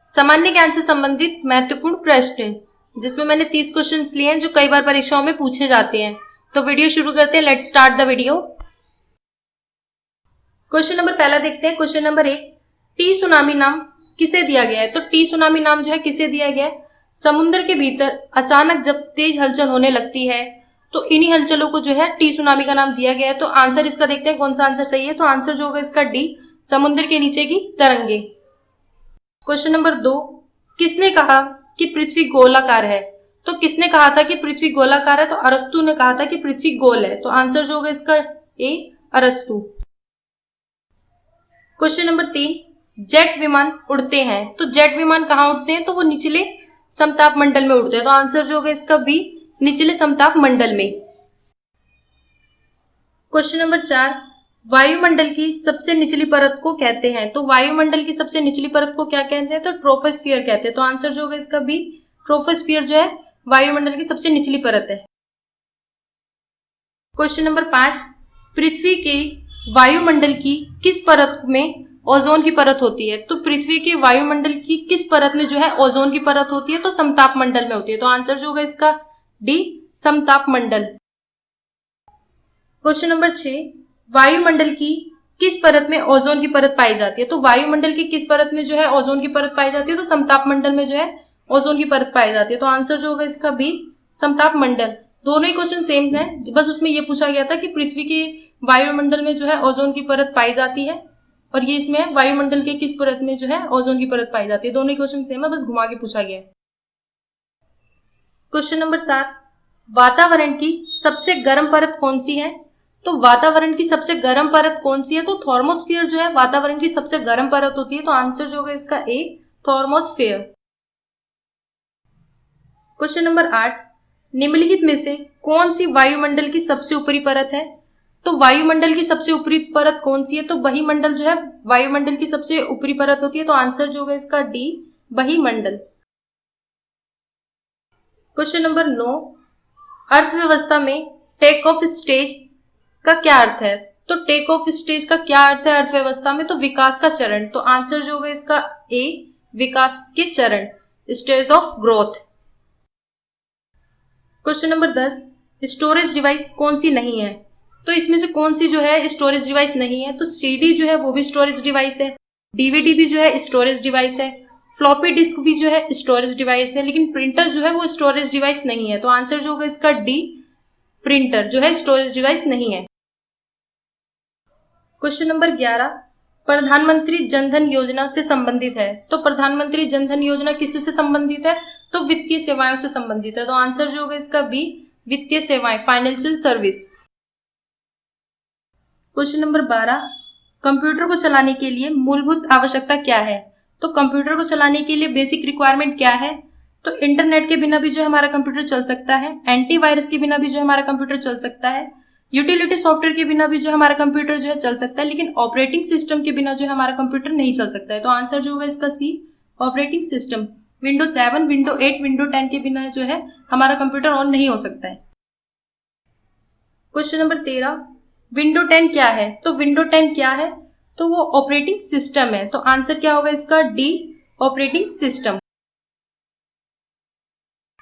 सामान्य ज्ञान से संबंधित महत्वपूर्ण प्रश्न, जिसमें मैंने 30 क्वेश्चंस लिए हैं जो कई बार परीक्षाओं में पूछे जाते हैं। तो वीडियो शुरू करते हैं। Let's start the video. Question number पहला देखते हैं। क्वेश्चन नंबर 1, टी सुनामी नाम किसे दिया गया है? तो टी सुनामी नाम जो है किसे दिया गया है? समुद्र के भीतर अचानक जब तेज हलचल होने लगती है तो इन्हीं हलचलों को जो है टी सुनामी का नाम दिया गया है। तो आंसर इसका देखते हैं कौन सा आंसर सही है। तो आंसर जो होगा इसका डी, समुद्र के नीचे की तरंगे। क्वेश्चन नंबर 2, किसने कहा कि पृथ्वी गोलाकार है? तो किसने कहा था कि पृथ्वी गोलाकार है? तो अरस्तु ने कहा था कि पृथ्वी गोल है। तो आंसर जो होगा इसका ए, अरस्तु। क्वेश्चन नंबर 3, जेट विमान उड़ते हैं। तो जेट विमान कहाँ उड़ते हैं? तो वो निचले समताप मंडल में उड़ते हैं। तो आंसर जो होगा इसका बी, निचले समताप मंडल में। क्वेश्चन नंबर 4, वायुमंडल की सबसे निचली परत को कहते हैं। तो वायुमंडल की सबसे निचली परत को क्या कहते हैं? तो ट्रोपोस्फियर कहते हैं। तो आंसर जो होगा इसका बी, ट्रोपोस्फियर जो है वायुमंडल की सबसे निचली परत है। क्वेश्चन नंबर 5, पृथ्वी के वायुमंडल की किस परत में ओजोन की परत होती है? तो पृथ्वी के वायुमंडल की किस परत में जो है ओजोन की परत होती है? तो समताप मंडल में होती है। तो आंसर जो होगा इसका डी, समताप मंडल। क्वेश्चन नंबर 6, वायुमंडल की किस परत में ओजोन की परत पाई जाती है? तो वायुमंडल की किस परत में जो है ओजोन की परत पाई जाती है? तो समताप मंडल में जो है ओजोन की परत पाई जाती है। तो आंसर जो होगा इसका बी, समताप मंडल। दोनों ही क्वेश्चन सेम है, बस उसमें यह पूछा गया था कि पृथ्वी के वायुमंडल में जो है ओजोन की परत पाई जाती है, और ये इसमें वायुमंडल के किस परत में जो है ओजोन की परत पाई जाती है। दोनों ही क्वेश्चन सेम है, बस घुमा के पूछा गया है। क्वेश्चन नंबर 7, वातावरण की सबसे गर्म परत कौन सी है? तो वातावरण की सबसे गर्म परत कौन सी है? तो थर्मोस्फीयर जो है वातावरण की सबसे गर्म परत होती है। तो आंसर जो होगा इसका ए, थर्मोस्फीयर। क्वेश्चन नंबर 8, निम्नलिखित में से कौन सी वायुमंडल की सबसे ऊपरी परत है? तो वायुमंडल की सबसे ऊपरी परत कौन सी है? तो बहिमंडल जो है वायुमंडल की सबसे ऊपरी परत होती है। तो आंसर जो होगा इसका डी, बहिमंडल। क्वेश्चन नंबर 9, अर्थव्यवस्था में टेक ऑफ स्टेज का क्या अर्थ है? तो टेक ऑफ स्टेज का क्या अर्थ है अर्थव्यवस्था में? तो विकास का चरण। तो आंसर जो होगा इसका ए, विकास के चरण, stage of growth. Question number 10, storage device कौन सी नहीं है? तो इसमें से कौन सी जो है स्टोरेज डिवाइस नहीं है? तो सीडी जो है वो भी स्टोरेज डिवाइस है, डीवीडी भी जो है स्टोरेज डिवाइस है, फ्लॉपी डिस्क भी जो है स्टोरेज डिवाइस है, लेकिन प्रिंटर जो है वो स्टोरेज डिवाइस नहीं है। तो आंसर जो होगा इसका डी, प्रिंटर जो है स्टोरेज डिवाइस नहीं है। क्वेश्चन नंबर 11, प्रधानमंत्री जनधन योजना से संबंधित है। तो प्रधानमंत्री जनधन योजना किससे संबंधित है? तो वित्तीय सेवाओं से संबंधित है। तो आंसर जो होगा इसका बी, वित्तीय सेवाएं, financial service. Question number 12, computer को चलाने के लिए मूलभूत आवश्यकता क्या है? तो कंप्यूटर को चलाने के लिए बेसिक रिक्वायरमेंट क्या है? तो इंटरनेट के बिना भी जो हमारा कंप्यूटर चल सकता है, एंटीवायरस के बिना भी जो हमारा कंप्यूटर चल सकता है, यूटिलिटी सॉफ्टवेयर के बिना भी जो हमारा कंप्यूटर जो है चल सकता है, लेकिन ऑपरेटिंग सिस्टम के बिना जो हमारा कंप्यूटर नहीं चल सकता है। तो आंसर जो होगा इसका C, operating system. Window 7, window 8, window 10 के बिना जो है हमारा कंप्यूटर ऑन नहीं हो सकता है। क्वेश्चन नंबर 13, विंडो 10 क्या है? तो विंडो 10 क्या है? तो वो ऑपरेटिंग सिस्टम है। तो आंसर क्या होगा इसका D, operating system.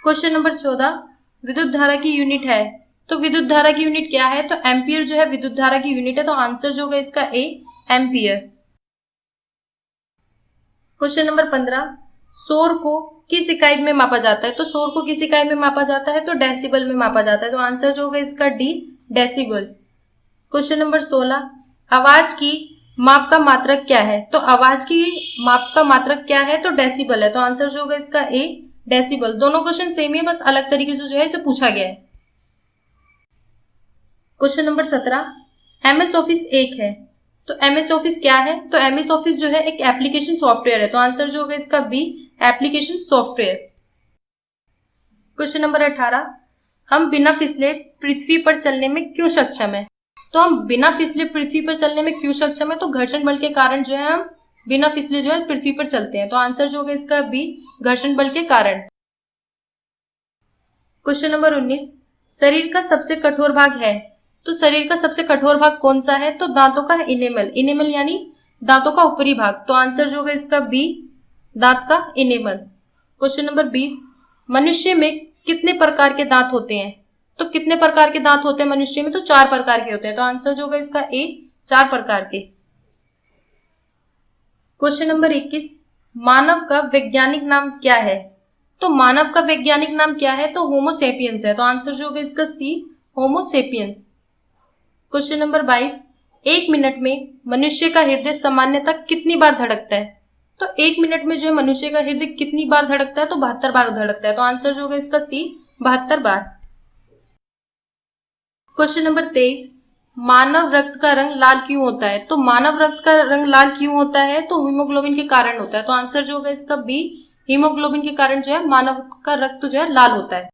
Question number 14, विद्युत धारा की यूनिट है। तो विद्युत धारा की यूनिट क्या है? तो एम्पियर जो है विद्युत धारा की यूनिट है। तो आंसर जो होगा इसका ए, एम्पियर। क्वेश्चन नंबर 15, शोर को किस इकाई में मापा जाता है? तो शोर को किस इकाई में मापा जाता है? तो डेसिबल में मापा जाता है। तो आंसर जो होगा इसका डी, डेसिबल। क्वेश्चन नंबर 16, आवाज की माप का मात्रक क्या है? तो आवाज की माप का मात्रक क्या है? तो डेसिबल है। तो आंसर जो होगा इसका ए, डेसिबल। दोनों क्वेश्चन सेम ही है, बस अलग तरीके से जो है इसे पूछा गया है। क्वेश्चन नंबर 17, एमएस ऑफिस एक है। तो एमएस ऑफिस क्या है? तो एमएस ऑफिस जो है एक एप्लीकेशन सॉफ्टवेयर है। तो आंसर जो होगा इसका B, application software. Question number 18, हम बिना फिसले पृथ्वी पर चलने में क्यों सक्षम है? तो हम बिना फिसले पृथ्वी पर चलने में क्यों सक्षम है? तो घर्षण बल के कारण जो है हम बिना फिसले जो है पृथ्वी पर चलते हैं। तो आंसर जो होगा इसका बी, घर्षण बल के कारण। क्वेश्चन नंबर 19, शरीर का सबसे कठोर भाग है। तो शरीर का सबसे कठोर भाग कौन सा है? तो दांतों का इनेमल, इनेमल यानी दांतों का ऊपरी भाग। तो आंसर जो होगा इसका बी, दांत का इनेमल। क्वेश्चन नंबर 20, मनुष्य में कितने प्रकार के दांत होते हैं? तो कितने प्रकार के दांत होते हैं मनुष्य में? तो 4 प्रकार के होते हैं। तो आंसर जो होगा इसका ए, 4 प्रकार के। क्वेश्चन नंबर 21, मानव का वैज्ञानिक नाम क्या है? तो मानव का वैज्ञानिक नाम क्या है? तो होमोसेपियंस है। तो आंसर जो होगा इसका सी, होमोसेपियंस। क्वेश्चन नंबर 22, 1 मिनट में मनुष्य का हृदय सामान्यतः कितनी बार धड़कता है? तो 1 मिनट में जो है मनुष्य का हृदय कितनी बार धड़कता है? तो 72 बार धड़कता है। तो आंसर जो होगा इसका सी, 72 बार। क्वेश्चन नंबर 23, मानव रक्त का रंग लाल क्यों होता है? तो मानव रक्त का रंग लाल क्यों होता है? तो हीमोग्लोबिन के कारण होता है। तो आंसर जो होगा इसका बी, हीमोग्लोबिन के कारण जो है मानव का रक्त जो है लाल होता है।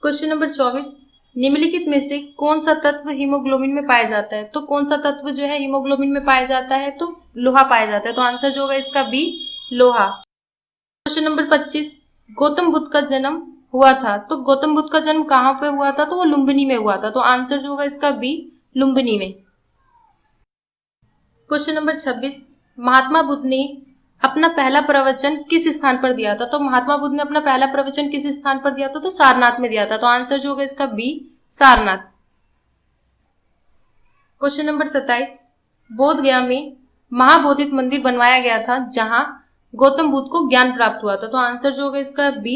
क्वेश्चन नंबर 24, निम्नलिखित में से कौन सा तत्व हीमोग्लोबिन में पाया जाता है? तो कौन सा तत्व जो है हीमोग्लोबिन में पाया जाता है? तो लोहा पाया जाता है। तो आंसर जो होगा इसका बी, लोहा। क्वेश्चन नंबर 25, गौतम बुद्ध का जन्म हुआ था। तो गौतम बुद्ध का जन्म कहाँ पे हुआ था? तो वो लुम्बिनी में हुआ था। तो आंसर जो होगा इसका बी, लुम्बिनी में। क्वेश्चन नंबर 26, महात्मा बुद्ध ने अपना पहला प्रवचन किस स्थान पर दिया था? तो महात्मा बुद्ध ने अपना पहला प्रवचन किस स्थान पर दिया था? तो सारनाथ में दिया था। तो आंसर जो होगा इसका बी, सारनाथ। क्वेश्चन नंबर 27, बोध गया में महाबोधित मंदिर बनवाया गया था जहां गौतम बुद्ध को ज्ञान प्राप्त हुआ था। तो आंसर जो होगा इसका बी,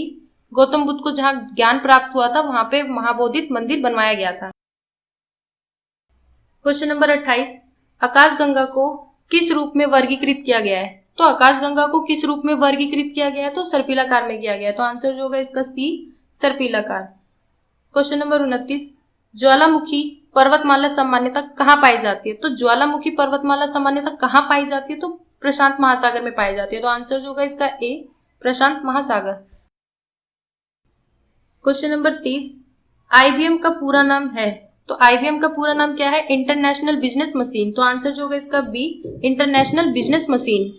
गौतम बुद्ध को जहां ज्ञान प्राप्त हुआ था वहां पे महाबोधित मंदिर बनवाया गया था। क्वेश्चन नंबर 28, आकाशगंगा को किस रूप में वर्गीकृत किया गया है? तो आकाशगंगा को किस रूप में वर्गीकृत किया गया है? तो सर्पिलाकार में किया गया है। तो आंसर जो होगा इसका सी, सर्पिलाकार। क्वेश्चन नंबर 29, ज्वालामुखी पर्वतमाला सामान्यतः कहाँ पाई जाती है? तो ज्वालामुखी पर्वतमाला सामान्यतः कहाँ पाई जाती है? तो प्रशांत महासागर में पाई जाती है। तो आंसर जो होगा इसका ए, प्रशांत महासागर। क्वेश्चन नंबर 30, आईबीएम का पूरा नाम है? तो आईबीएम का पूरा नाम क्या है? International business machine. तो आंसर जो होगा इसका बी, इंटरनेशनल बिजनेस मशीन।